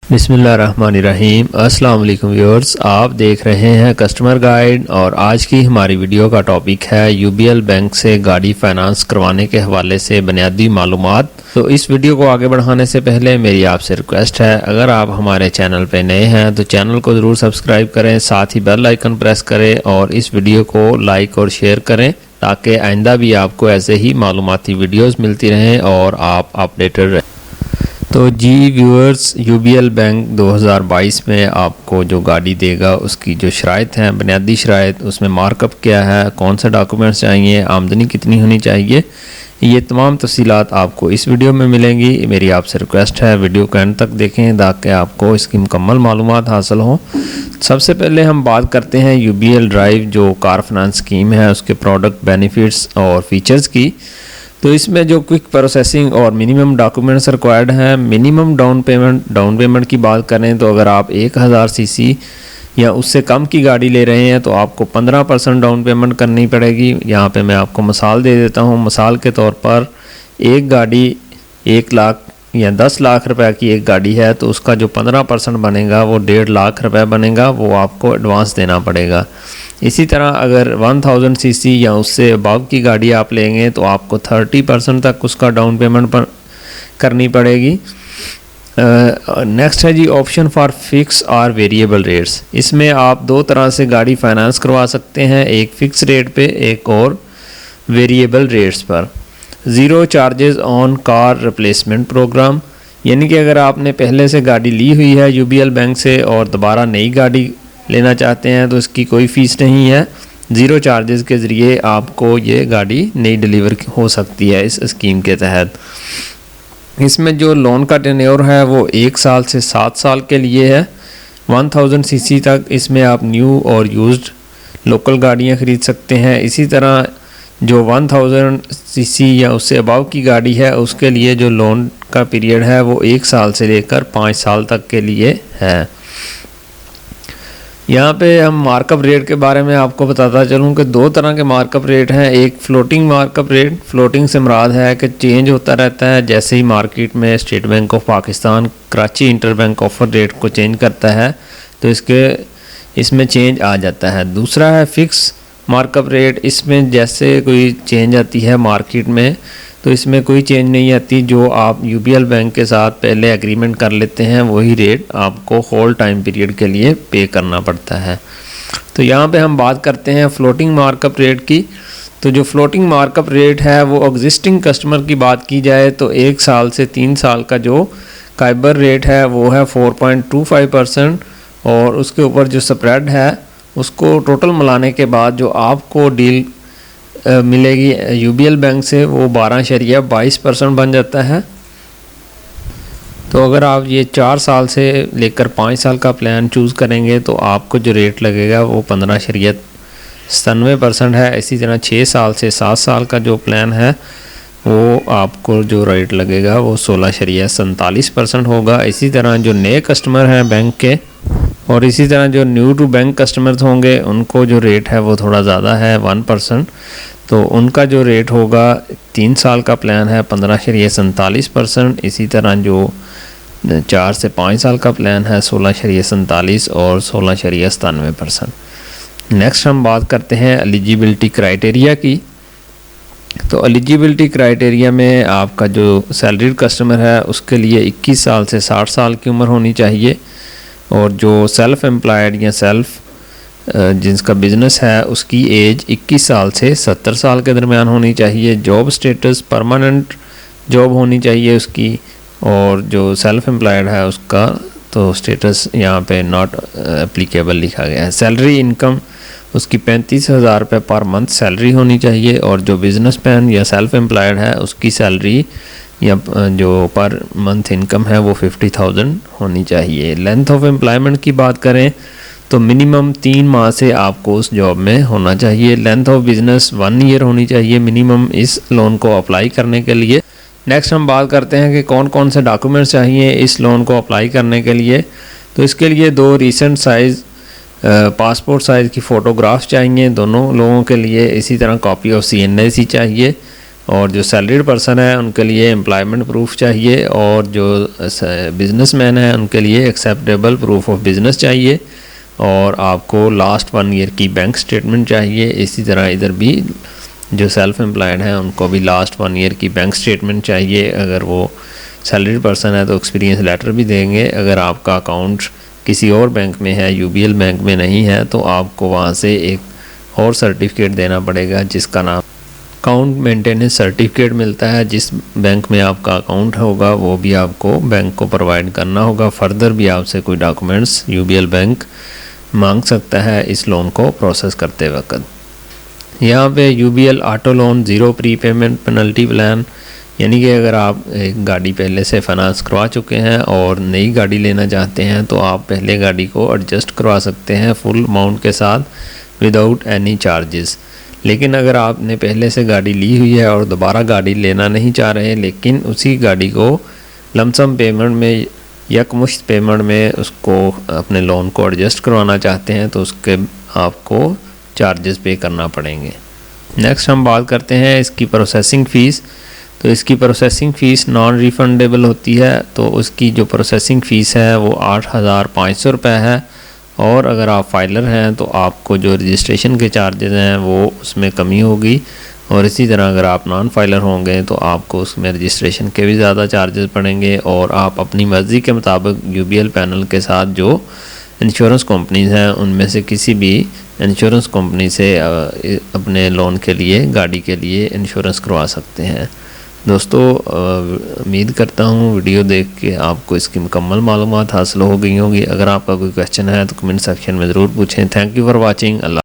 बिस्मिल्लाहिर्रहमानिर्रहीम। अस्सलाम वालेकुम व्यूअर्स, आप देख रहे हैं कस्टमर गाइड और आज की हमारी वीडियो का टॉपिक है यूबीएल बैंक से गाड़ी फाइनेंस करवाने के हवाले से बुनियादी मालूमात। तो इस वीडियो को आगे बढ़ाने से पहले मेरी आपसे रिक्वेस्ट है, अगर आप हमारे चैनल पे नए हैं तो चैनल को ज़रूर सब्सक्राइब करें, साथ ही बेल आइकन प्रेस करें और इस वीडियो को लाइक और शेयर करें ताकि आइंदा भी आपको ऐसे ही मालूमाती वीडियोज़ मिलती रहें और आप अपडेटेड रहें। तो जी व्यूअर्स, यूबीएल बैंक 2022 में आपको जो गाड़ी देगा उसकी जो शराइत हैं, बुनियादी शराइत, उसमें मार्कअप क्या है, कौन से डॉक्यूमेंट्स चाहिए, आमदनी कितनी होनी चाहिए, ये तमाम तफसीलात आपको इस वीडियो में मिलेंगी। मेरी आपसे रिक्वेस्ट है वीडियो को एंड तक देखें ताकि आपको इसकी मुकम्मल मालूमात हासिल हों। सबसे पहले हम बात करते हैं यूबीएल ड्राइव जो कार फाइनेंस स्कीम है उसके प्रोडक्ट, बेनिफिट्स और फीचर्स की। तो इसमें जो क्विक प्रोसेसिंग और मिनिमम डॉक्यूमेंट्स रिक्वायर्ड हैं, मिनिमम डाउन पेमेंट की बात करें तो अगर आप 1000 सीसी या उससे कम की गाड़ी ले रहे हैं तो आपको 15% डाउन पेमेंट करनी पड़ेगी। यहाँ पे मैं आपको मिसाल दे देता हूँ। मिसाल के तौर पर एक गाड़ी 1 लाख या 10 लाख रुपए की एक गाड़ी है तो उसका जो 15% बनेगा वो 1.5 लाख रुपए बनेगा, वो आपको एडवांस देना पड़ेगा। इसी तरह अगर 1000 सीसी या उससे अबव की गाड़ी आप लेंगे तो आपको 30% तक उसका डाउन पेमेंट पर करनी पड़ेगी। नेक्स्ट है जी ऑप्शन फॉर फिक्स और वेरिएबल रेट्स। इसमें आप दो तरह से गाड़ी फाइनेंस करवा सकते हैं, एक फिक्स रेट पे, एक और वेरिएबल रेट्स पर। Zero charges on car replacement programme, यानी कि अगर आपने पहले से गाड़ी ली हुई है यूबीएल बैंक से और दोबारा नई गाड़ी लेना चाहते हैं तो इसकी कोई फ़ीस नहीं है। ज़ीरो चार्जेस के ज़रिए आपको ये गाड़ी नई डिलीवर हो सकती है इस स्कीम के तहत। इसमें जो लोन का टेन्योर है वो 1 साल से 7 साल के लिए है। 1000 सीसी तक इसमें आप न्यू और यूज्ड लोकल गाड़ियाँ ख़रीद सकते हैं। इसी तरह जो 1000 सीसी या उससे अबव की गाड़ी है उसके लिए जो लोन का पीरियड है वो 1 साल से लेकर 5 साल तक के लिए है। यहाँ पे हम मार्कअप रेट के बारे में आपको बताता चलूँ कि 2 तरह के मार्कअप रेट हैं। एक फ्लोटिंग मार्कअप रेट, फ्लोटिंग से मुराद है कि चेंज होता रहता है जैसे ही मार्केट में state bank of Pakistan Karachi interbank offer rate को चेंज करता है तो इसमें चेंज आ जाता है। दूसरा है फिक्स मार्कअप रेट, इसमें जैसे कोई चेंज आती है मार्केट में तो इसमें कोई चेंज नहीं आती। जो आप यूबीएल बैंक के साथ पहले एग्रीमेंट कर लेते हैं वही रेट आपको होल टाइम पीरियड के लिए पे करना पड़ता है। तो यहाँ पे हम बात करते हैं फ्लोटिंग मार्कअप रेट की। तो जो फ्लोटिंग मार्कअप रेट है वो एग्जिस्टिंग कस्टमर की बात की जाए तो 1 साल से 3 साल का जो काइबर रेट है वो है 4.25% और उसके ऊपर जो स्प्रेड है उसको टोटल मिलाने के बाद जो आपको डील मिलेगी यूबीएल बैंक से वो 12.22% बन जाता है। तो अगर आप ये 4 साल से लेकर 5 साल का प्लान चूज़ करेंगे तो आपको जो रेट लगेगा वो 15.97% है। इसी तरह 6 साल से 7 साल का जो प्लान है वो आपको जो रेट लगेगा वो 16.47% होगा। इसी तरह जो नए कस्टमर हैं बैंक के और इसी तरह जो न्यू टू बैंक कस्टमर्स होंगे उनको जो रेट है वो थोड़ा ज़्यादा है 1%, तो उनका जो रेट होगा 3 साल का प्लान है 15.47%। इसी तरह जो 4 से 5 साल का प्लान है 16.47 और 16.97%। नेक्स्ट हम बात करते हैं एलिजिबिलिटी क्राइटेरिया की। तो एलिजिबिलिटी क्राइटेरिया में आपका जो सैलरीड कस्टमर है उसके लिए 21 साल से 60 साल की उम्र होनी चाहिए और जो सेल्फ़ एम्प्लॉयड या जिसका बिज़नेस है उसकी एज 21 साल से 70 साल के दरमियान होनी चाहिए। जॉब स्टेटस परमानेंट जॉब होनी चाहिए उसकी और जो सेल्फ़ एम्प्लॉयड है उसका तो स्टेटस यहाँ पे नॉट एप्लीकेबल लिखा गया है। सैलरी इनकम उसकी 35,000 रुपये पर मंथ सैलरी होनी चाहिए और जो बिज़नेस मैन या सेल्फ़ एम्प्लॉयड है उसकी सैलरी या जो पर मंथ इनकम है वो 50,000 होनी चाहिए। लेंथ ऑफ एम्प्लॉयमेंट की बात करें तो मिनिमम 3 माह से आपको उस जॉब में होना चाहिए। लेंथ ऑफ बिज़नेस 1 ईयर होनी चाहिए मिनिमम इस लोन को अप्लाई करने के लिए। नेक्स्ट हम बात करते हैं कि कौन कौन से डॉक्यूमेंट्स चाहिए इस लोन को अप्लाई करने के लिए। तो इसके लिए 2 रीसेंट साइज़ पासपोर्ट साइज़ की फ़ोटोग्राफ्स चाहिए दोनों लोगों के लिए। इसी तरह कॉपी ऑफ CNAC चाहिए और जो सैलरीड पर्सन है उनके लिए एम्प्लॉयमेंट प्रूफ चाहिए, और जो बिजनेसमैन है उनके लिए एक्सेप्टेबल प्रूफ ऑफ बिज़नेस चाहिए, और आपको लास्ट 1 ईयर की बैंक स्टेटमेंट चाहिए। इसी तरह इधर भी जो सेल्फ एम्प्लॉयड हैं उनको भी लास्ट 1 ईयर की बैंक स्टेटमेंट चाहिए। अगर वो सैलरीड पर्सन है तो एक्सपीरियंस लेटर भी देंगे। अगर आपका अकाउंट किसी और बैंक में है, यूबीएल बैंक में नहीं है, तो आपको वहाँ से एक और सर्टिफिकेट देना पड़ेगा जिसका नाम अकाउंट मेंटेनेंस सर्टिफिकेट मिलता है। जिस बैंक में आपका अकाउंट होगा वो भी आपको बैंक को प्रोवाइड करना होगा। फर्दर भी आपसे कोई डॉक्यूमेंट्स यूबीएल बैंक मांग सकता है इस लोन को प्रोसेस करते वक्त। यहाँ पे UBL auto loan 0 pre payment penalty plan, यानी कि अगर आप एक गाड़ी पहले से फाइनेंस करवा चुके हैं और नई गाड़ी लेना चाहते हैं तो आप पहले गाड़ी को एडजस्ट करवा सकते हैं फुल अमाउंट के साथ विदाउट एनी चार्जेस। लेकिन अगर आपने पहले से गाड़ी ली हुई है और दोबारा गाड़ी लेना नहीं चाह रहे, लेकिन उसी गाड़ी को लमसम पेमेंट में, यकमुश्त पेमेंट में उसको अपने लोन को एडजस्ट करवाना चाहते हैं, तो उसके आपको चार्जेस पे करना पड़ेंगे। नेक्स्ट हम बात करते हैं इसकी प्रोसेसिंग फ़ीस। तो इसकी प्रोसेसिंग फ़ीस नॉन रिफंडेबल होती है, तो उसकी जो प्रोसेसिंग फ़ीस है वो 8,500 रुपये है। और अगर आप फाइलर हैं तो आपको जो रजिस्ट्रेशन के चार्जेस हैं वो उसमें कमी होगी, और इसी तरह अगर आप नॉन फाइलर होंगे तो आपको उसमें रजिस्ट्रेशन के भी ज़्यादा चार्जेस पड़ेंगे। और आप अपनी मर्ज़ी के मुताबिक यूबीएल पैनल के साथ जो इंश्योरेंस कंपनीज़ हैं उनमें से किसी भी इंश्योरेंस कंपनी से अपने लोन के लिए, गाड़ी के लिए इंश्योरेंस करवा सकते हैं। दोस्तों, उम्मीद करता हूँ वीडियो देख के आपको इसकी मुकम्मल मालूमात हासिल हो गई होंगी। अगर आपका कोई क्वेश्चन है तो कमेंट सेक्शन में ज़रूर पूछें। Thank you for watching. Allah.